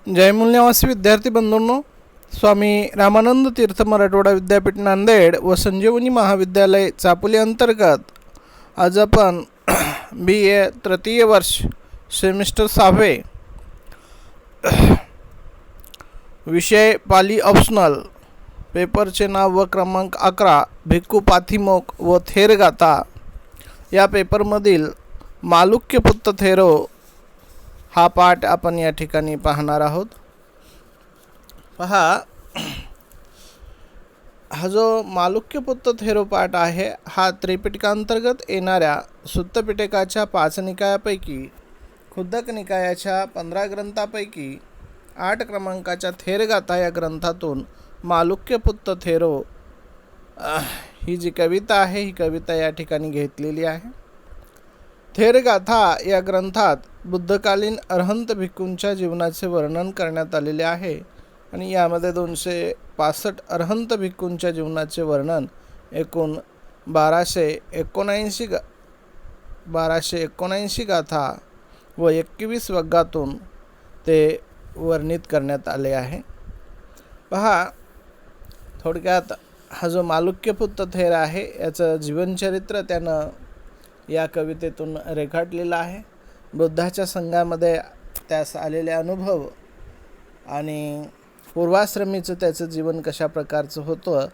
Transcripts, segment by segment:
जय मूल्यवासी विद्यार्थी बंधूंनो, स्वामी रामानंद तीर्थ मराठवाडा विद्यापीठ नांदेड व संजीवनी महाविद्यालय चापोली अंतर्गत आज आपण BA तृतीय वर्ष सेमिस्टर 6 विषय पाली ऑप्शनल पेपरचे नाव व क्रमांक 11 भिक्खू पाथिमोक व थेरगाथा या पेपरमधील मालुक्यपुत्त थेरो हा पाठ आपण या ठिकाणी पाहणार आहोत। पहा, हा जो मालुक्यपुत्त थेरो पाठ आहे हा त्रिपिटकांतर्गत येणाऱ्या सुत्त पिटकाच्या 5 निकायापैकी खुद्दक निकायाच्या 15 ग्रंथापैकी 8 क्रमांकाच्या थेरगाथा या ग्रंथातून मालुक्यपुत्त थेरो ही जी कविता आहे ही कविता या ठिकाणी घेतलेली आहे। थेरगाथा या ग्रंथात बुद्धकालीन अरहंत भिक्खूंच्या जीवनाचे वर्णन करण्यात आलेले आहे आणि यामध्ये 265 अरहंत भिक्खूंच्या जीवनाचे वर्णन एकूण 1279 गाथा व 21 वग्गातून ते वर्णित करण्यात आले आहे। पहा, थोडक्यात हा जो मालुक्यपुत्त थेर आहे याचं जीवनचरित्र त्यानं या कवितेतून रेखाटलेलं आहे। बुद्धाच्या संघामध्ये त्यास आलेले अनुभव आणि पूर्वाश्रमीचं त्याचं जीवन कशा प्रकारचं होतं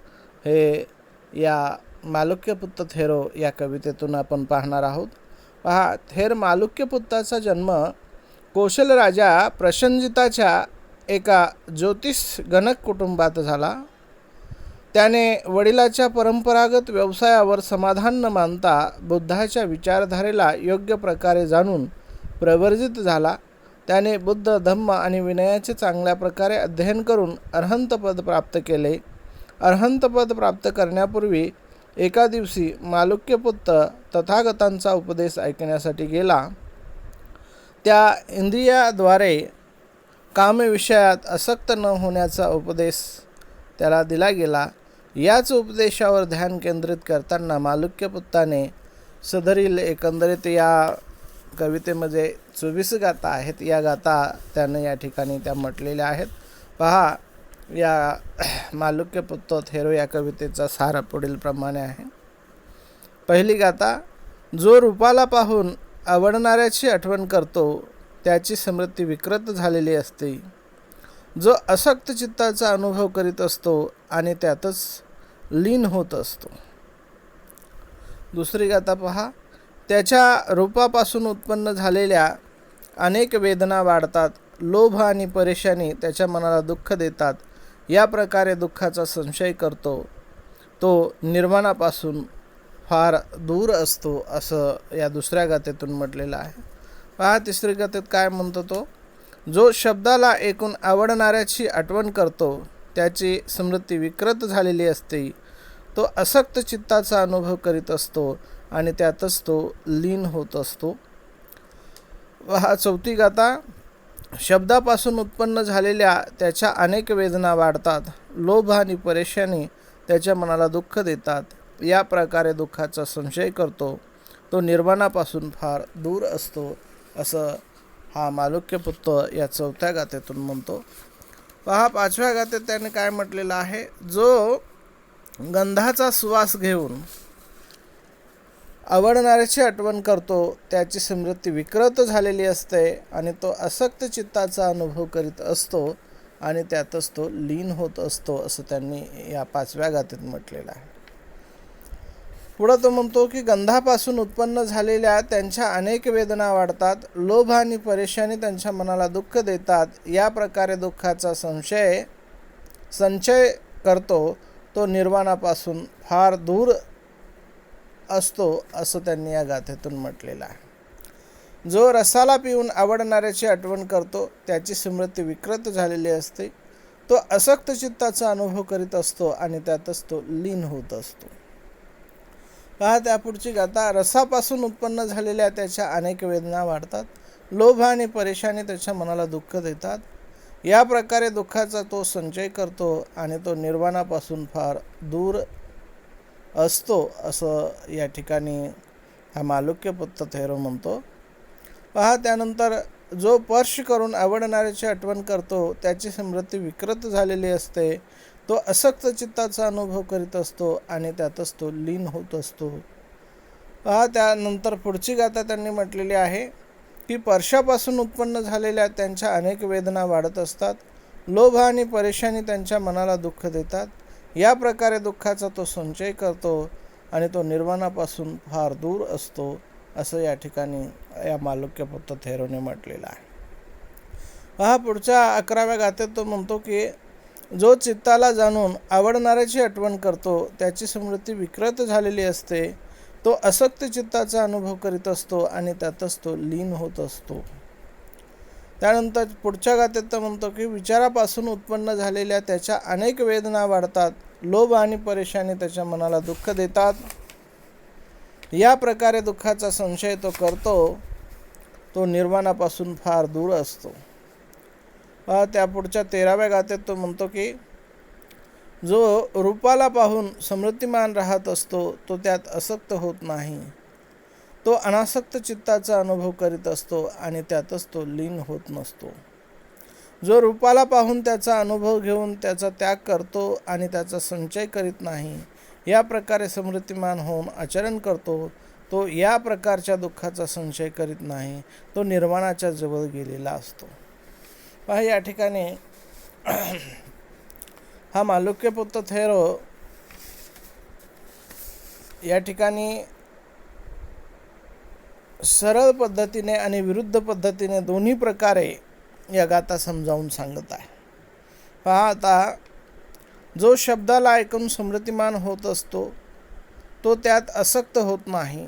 हे या मालुक्यपुत्त थेरो या कवितेतून आपण पाहणार आहोत। पहा, थेर मालुक्यपुत्ताचा जन्म कौशल राजा प्रशंजिताच्या एका ज्योतिष गणक कुटुंबात झाला। त्याने वडिलाच्या परंपरागत व्यवसायावर समाधान न मानता बुद्धाच्या विचारधारेला योग्य प्रकारे जाणून प्रवर्जित झाला। त्याने बुद्ध धम्म आणि विनयाचे चांगल्या प्रकारे अध्ययन करून अरहंतपद प्राप्त केले। अरहंतपद प्राप्त करण्यापूर्वी एका दिवशी मालुक्यपुत्त तथागतांचा उपदेश ऐकण्यासाठी गेला। त्या इंद्रियाद्वारे कामविषयात आसक्त न होण्याचा उपदेश त्याला दिला गेला। याच उपदेशावर ध्यान केंद्रित करताना मालुक्यपुत्ताने सदरील एकंदरीत या कवितेमध्ये 24 गाथा आहेत, या गाथा त्याने या ठिकाणी त्या म्हटलेल्या आहेत। पहा, या मालुक्यपुत्त थेरो या कवितेचा सार पुढील प्रमाणे आहे। पहिली गाथा, जो रूपाला पाहून आवडणाऱ्याची आठवण करतो त्याची स्मृती विकृत झालेली असते। जो असक्त चित्ताचा अनुभव करीत असतो आणि त्यातच लीन होत असतो। दुसरी गाथा पहा, त्याच्या रूपापासून उत्पन्न झालेल्या अनेक वेदना वाढतात। लोभ आणि परेशानी त्याच्या मनाला दुःख देतात। या प्रकारे दुःखाचा संशय करतो तो निर्वाणापासून फार दूर असतो, असं या दुसऱ्या गाथेतून म्हटलेलं आहे। पहा, तिसरी गाथेत काय म्हणतो तो, जो शब्दाला ऐकून आवडणाऱ्याची आठवण करतो त्याची स्मृती विकृत झालेली असते। तो असक्त चित्ताचा अनुभव करीत असतो आणि त्यातच तो लीन होत असतो। हा चौथी गाथा, शब्दापासून उत्पन्न झालेल्या त्याच्या अनेक वेदना वाढतात। लोभ आणि परेशानी त्याच्या मनाला दुःख देतात। या प्रकारे दुःखाचा संशय करतो तो निर्वाणापासून फार दूर असतो, असं हा मालुक्यपुत्त या चौथ्या गाथेतून म्हणतो। पहा, पाचव्या गाथेत त्याने काय म्हटलेलं आहे, जो गंधाचा सुवास घेऊन आवडणाऱ्याची आठवण करतो त्याची स्मृती विकृत झालेली असते आणि तो असक्त चित्ताचा अनुभव करीत असतो आणि त्यातच तो लीन होत असतो, असं त्यांनी या पाचव्या गाथेत म्हटलेलं आहे। पुढं तो म्हणतो की गंधापासून उत्पन्न झालेल्या त्यांच्या अनेक वेदना वाढतात। लोभ आणि परेशानी त्यांच्या मनाला दुःख देतात। या प्रकारे दुःखाचा संचय करतो तो निर्वाणापासून फार दूर असतो, असं त्यांनी या गाथेतून म्हटलेलं आहे। जो रसाला पिऊन आवडणाऱ्याची आठवण करतो त्याची स्मृती विकृत झालेली असते। तो असक्त चित्ताचा अनुभव करीत असतो आणि त्यातच तो लीन होत असतो। पहा, त्यापुढची गाथा, रसापासून उत्पन्न झालेल्या त्याच्या अनेक वेदना वाढतात। लोभ आणि परेशानी त्याच्या मनाला दुःख देतात। या प्रकारे दुःखाचा तो संचय करतो आणि तो निर्वाणापासून फार दूर असतो, असं या ठिकाणी हा मालुक्यपुत्त थेरो म्हणतो। पहा, त्यानंतर जो स्पर्श करून आवडणाऱ्याची आठवण करतो त्याची स्मृती विकृत झालेली असते. तो असक्त चित्ताचा अनुभव करीत असतो आणि त्यातच तो लीन होत असतो. त्यानंतर पुढची गाथा त्यांनी म्हटलेली आहे की स्पर्शापासून उत्पन्न झालेल्या त्यांच्या अनेक वेदना वाढत असतात. लोभ आणि परेशानी त्यांच्या मनाला दुःख देतात. या प्रकारे दुःखाचा तो संचय करतो आणि तो निर्वाणापासून फार दूर असतो, असं या ठिकाणी या मालुक्यपुत्र थेरोने म्हटलेलं आहे. पुढच्या 11व्या गाथेत तो म्हणतो की जो चित्ताला जाणून आवडणाऱ्याची आठवण करतो त्याची स्मृती विकृत झालेली असते. तो असक्त चित्ताचा अनुभव करीत असतो आणि त्यातच तो लीन होत असतो. त्यानंतर पुढच्या गाथेत तो म्हणतो की विचारापासून उत्पन्न झालेल्या त्याच्या अनेक वेदना वाढतात. लोभ आणि परेशानी त्याच्या मनाला दुःख देतात. या प्रकारे दुःखाचा संशय तो करतो. तो निर्वाणापासून फार दूर असतो. त्या पुढच्या 13व्या गाथेत तो म्हणतो की जो रूपाला पाहून स्मृतिमान राहत असतो तो त्यात आसक्त होत नाही. तो अनासक्त चित्ताचा अनुभव करीत असतो आणि त्यातच तो लीन होत नसतो. जो रूपाला पाहून त्याचा अनुभव घेऊन त्याचा त्याग करतो आणि त्याचा संचय करीत नाही, या प्रकारे स्मृतिमान होऊन आचरण करतो, तो या प्रकारच्या दुःखाचा संचय करीत नाही. तो निर्वाणाच्या जवळ गेलेला असतो. पहा या ठिकाणी हा मालुक्यपुत्र थेरो या ठिकाणी सरळ पद्धतीने आणि विरुद्ध पद्धतीने दोन्ही प्रकारे या गाथा समजावून सांगत आहे. पहा आता जो शब्दाला ऐकून स्मृतिमान होत असतो तो त्यात आसक्त होत नाही.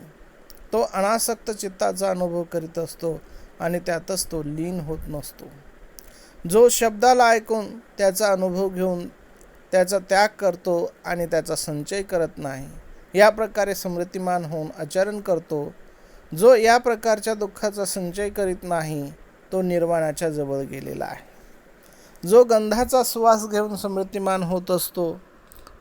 तो अनासक्त चित्ताचा अनुभव करीत असतो आणि त्यातच तो लीन होत नसतो. जो शब्दाला ऐकून त्याचा अनुभव घेऊन त्याचा त्याग करतो आणि त्याचा संचय करत नाही, या प्रकारे स्मृतिमान होऊन आचरण करतो, जो या प्रकारच्या दुःखाचा संचय करीत नाही, तो निर्वाणाच्या जवळ गेलेला आहे. जो गंधाचा श्वास घेऊन स्मृतिमान होत असतो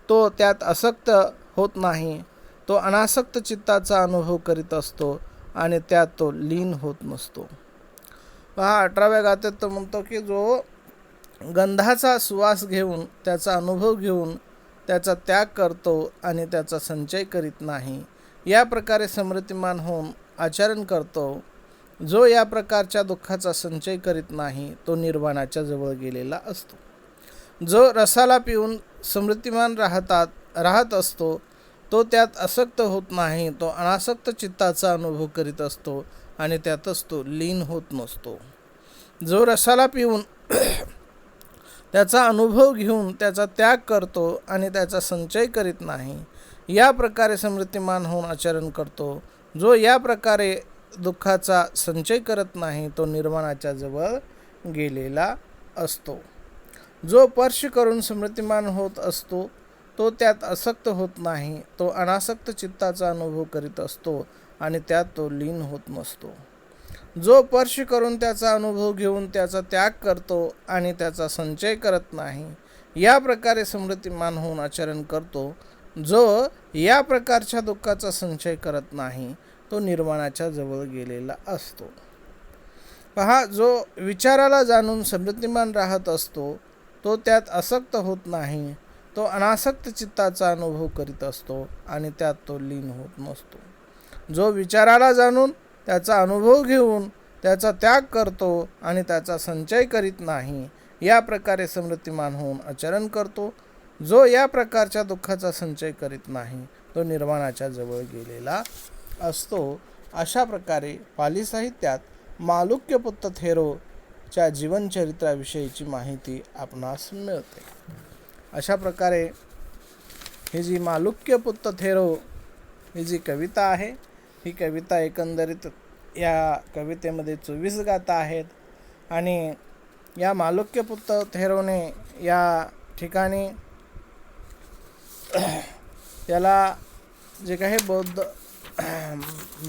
तो त्यात आसक्त होत नाही. तो अनासक्त चित्ताचा अनुभव करीत असतो आणि त्यात तो लीन होत नसतो. पहा 18व्या गाथेत तो म्हणतो की जो गंधाचा श्वास घेऊन त्याचा अनुभव घेऊन त्याचा त्याग करतो आणि त्याचा संचय करीत नाही, या प्रकारे स्मृतिमान होऊन आचरण करतो, जो या प्रकारच्या दुःखाचा संचय करीत नाही, तो निर्वाणाच्या जवळ गेलेला असतो. जो रसाला पिऊन स्मृतिमान राहत असतो तो त्यात आसक्त होत नाही. तो अनासक्त चित्ताचा अनुभव करीत असतो आणि त्यातच तो लीन होत नसतो. जो रसाला पिऊन त्याचा अनुभव घेऊन त्याचा त्याग करतो आणि त्याचा संचय करीत नाही, या प्रकारे स्मृतिमान होऊन आचरण करतो, जो या प्रकारे दुःखाचा संचय करत नाही, तो निर्वाणाच्या जवळ गेलेला असतो. जो स्पर्श करून स्मृतिमान होत असतो तो त्यात आसक्त होत नाही. तो अनासक्त चित्ताचा अनुभव करीत असतो आणि त्यात तो लीन होत नसतो. जो स्पर्श करून त्याचा अनुभव घेऊन त्याचा त्याग करतो आणि त्याचा संचय करत नाही, या प्रकारे स्मृतिमान होऊन आचरण करतो, जो या प्रकारच्या दुःखाचा संचय करत नाही, तो निर्वाणाच्या जवळ गेलेला असतो. पहा जो विचाराला जाणून स्मृतिमान राहत असतो तो त्यात आसक्त होत नाही. तो अनासक्त चित्ताचा अनुभव करीत असतो आणि त्यात तो लीन होत नसतो. जो विचाराला जाणून त्याचा अनुभव घेऊन त्याचा त्याग करतो आणि त्याचा संचय करीत नाही, या प्रकारे स्मृतिमान होऊन आचरण करतो, जो या प्रकारच्या दुःखाचा संचय करीत नाही, तो निर्वाणाच्या जवळ गेलेला असतो. अशा प्रकारे पाली साहित्यात मालुक्यपुत्र थेरोच्या जीवनचरित्राविषयीची माहिती आपणास मिळते. अशा प्रकारे ही जी मालुक्यपुत्र थेरो ही जी कविता आहे, ही कविता एकंदरीत या कवितेमध्ये 24 गाथा आहेत आणि या मालुक्यपुत्र थेरोने या ठिकाणी त्याला जे काही बौद्ध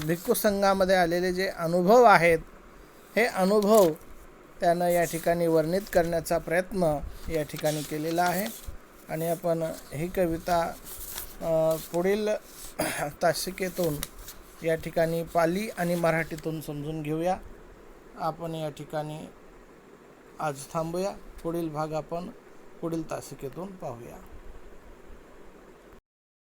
भिक्खू संघामध्ये आलेले जे अनुभव आहेत, हे अनुभव त्यानं या ठिकाणी वर्णित करण्याचा प्रयत्न या ठिकाणी केलेला आहे. आणि आपण ही कविता पुढील तासिकेतून या ठिकाणी पाली आणि मराठीतून समजून घेऊया. आपण या ठिकाणी आज थांबूया. पुढील भाग आपण पुढील तासिकेतून पाहूया.